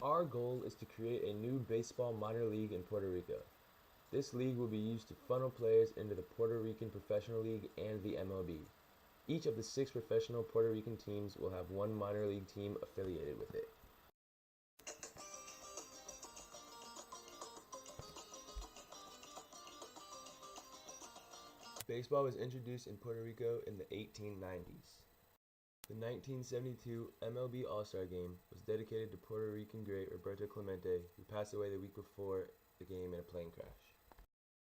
Our goal is to create a new baseball minor league in Puerto Rico. This league will be used to funnel players into the Puerto Rican Professional League and the MLB. Each of the 6 professional Puerto Rican teams will have one minor league team affiliated with it. Baseball was introduced in Puerto Rico in the 1890s. The 1972 MLB All-Star Game was dedicated to Puerto Rican great Roberto Clemente, who passed away the week before the game in a plane crash.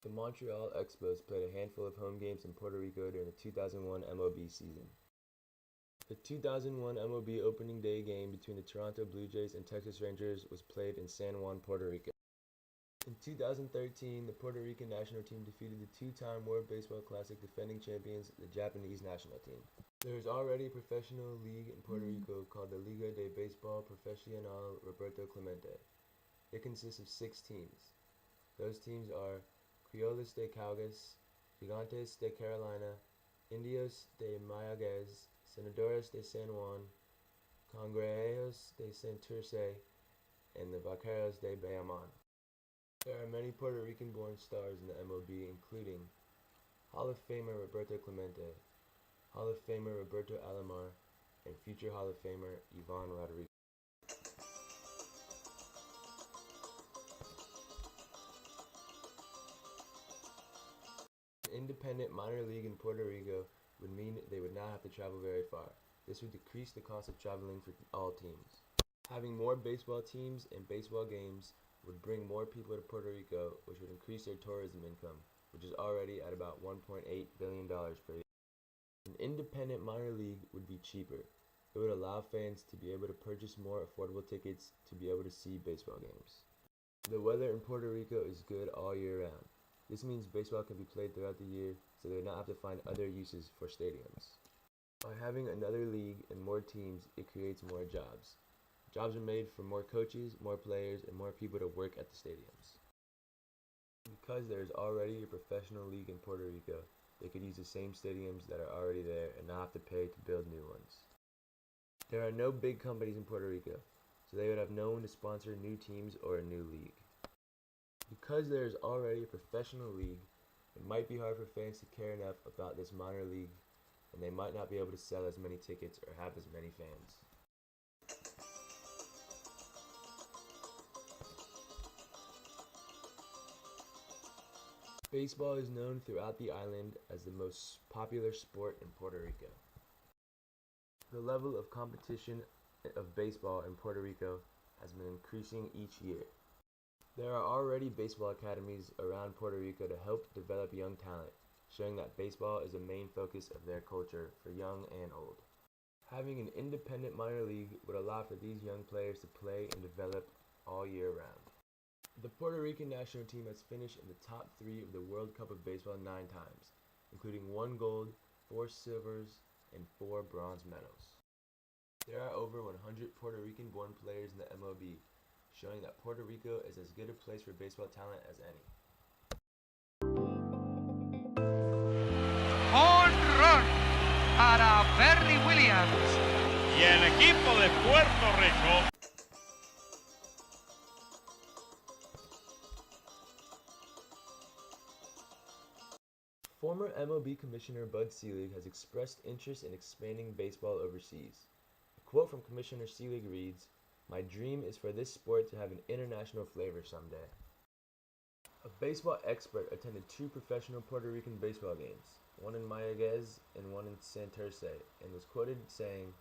The Montreal Expos played a handful of home games in Puerto Rico during the 2001 MLB season. The 2001 MLB opening day game between the Toronto Blue Jays and Texas Rangers was played in San Juan, Puerto Rico. In 2013, the Puerto Rican national team defeated the 2-time World Baseball Classic defending champions, the Japanese national team. There is already a professional league in Puerto Rico called the Liga de Béisbol Profesional Roberto Clemente. It consists of 6 teams. Those teams are Criollos de Calgas, Gigantes de Carolina, Indios de Mayagüez, Senadores de San Juan, Cangrejeros de Santurce, and the Vaqueros de Bayamon. There are many Puerto Rican-born stars in the MLB, including Hall of Famer Roberto Clemente, Hall of Famer Roberto Alomar, and future Hall of Famer Ivan Rodriguez. An independent minor league in Puerto Rico would mean they would not have to travel very far. This would decrease the cost of traveling for all teams. Having more baseball teams and baseball games would bring more people to Puerto Rico, which would increase their tourism income, which is already at about $1.8 billion per year. An independent minor league would be cheaper. It would allow fans to be able to purchase more affordable tickets to be able to see baseball games. The weather in Puerto Rico is good all year round. This means baseball can be played throughout the year, so they would not have to find other uses for stadiums. By having another league and more teams, it creates more jobs. Jobs are made for more coaches, more players, and more people to work at the stadiums. Because there is already a professional league in Puerto Rico, they could use the same stadiums that are already there and not have to pay to build new ones. There are no big companies in Puerto Rico, so they would have no one to sponsor new teams or a new league. Because there is already a professional league, it might be hard for fans to care enough about this minor league, and they might not be able to sell as many tickets or have as many fans. Baseball is known throughout the island as the most popular sport in Puerto Rico. The level of competition of baseball in Puerto Rico has been increasing each year. There are already baseball academies around Puerto Rico to help develop young talent, showing that baseball is a main focus of their culture for young and old. Having an independent minor league would allow for these young players to play and develop all year round. The Puerto Rican national team has finished in the top 3 of the World Cup of Baseball 9 times, including 1 gold, 4 silvers, and 4 bronze medals. There are over 100 Puerto Rican-born players in the MLB, showing that Puerto Rico is as good a place for baseball talent as any. Home run para Bernie Williams. Y el equipo de Puerto Rico. Former MLB Commissioner Bud Selig has expressed interest in expanding baseball overseas. A quote from Commissioner Selig reads, "My dream is for this sport to have an international flavor someday." A baseball expert attended 2 professional Puerto Rican baseball games, one in Mayagüez and one in Santurce, and was quoted saying,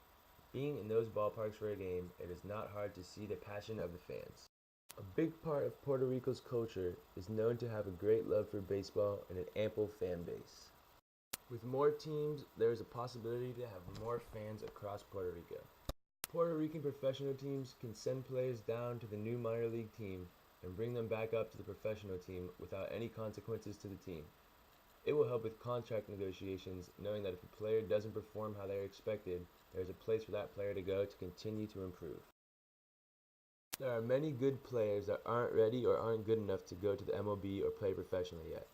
"Being in those ballparks for a game, it is not hard to see the passion of the fans." A big part of Puerto Rico's culture is known to have a great love for baseball and an ample fan base. With more teams, there is a possibility to have more fans across Puerto Rico. Puerto Rican professional teams can send players down to the new minor league team and bring them back up to the professional team without any consequences to the team. It will help with contract negotiations, knowing that if a player doesn't perform how they are expected, there is a place for that player to go to continue to improve. There are many good players that aren't ready or aren't good enough to go to the MLB or play professionally yet.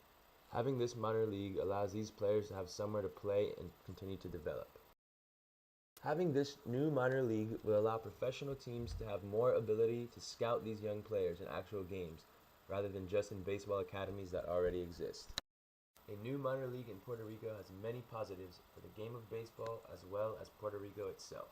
Having this minor league allows these players to have somewhere to play and continue to develop. Having this new minor league will allow professional teams to have more ability to scout these young players in actual games, rather than just in baseball academies that already exist. A new minor league in Puerto Rico has many positives for the game of baseball as well as Puerto Rico itself.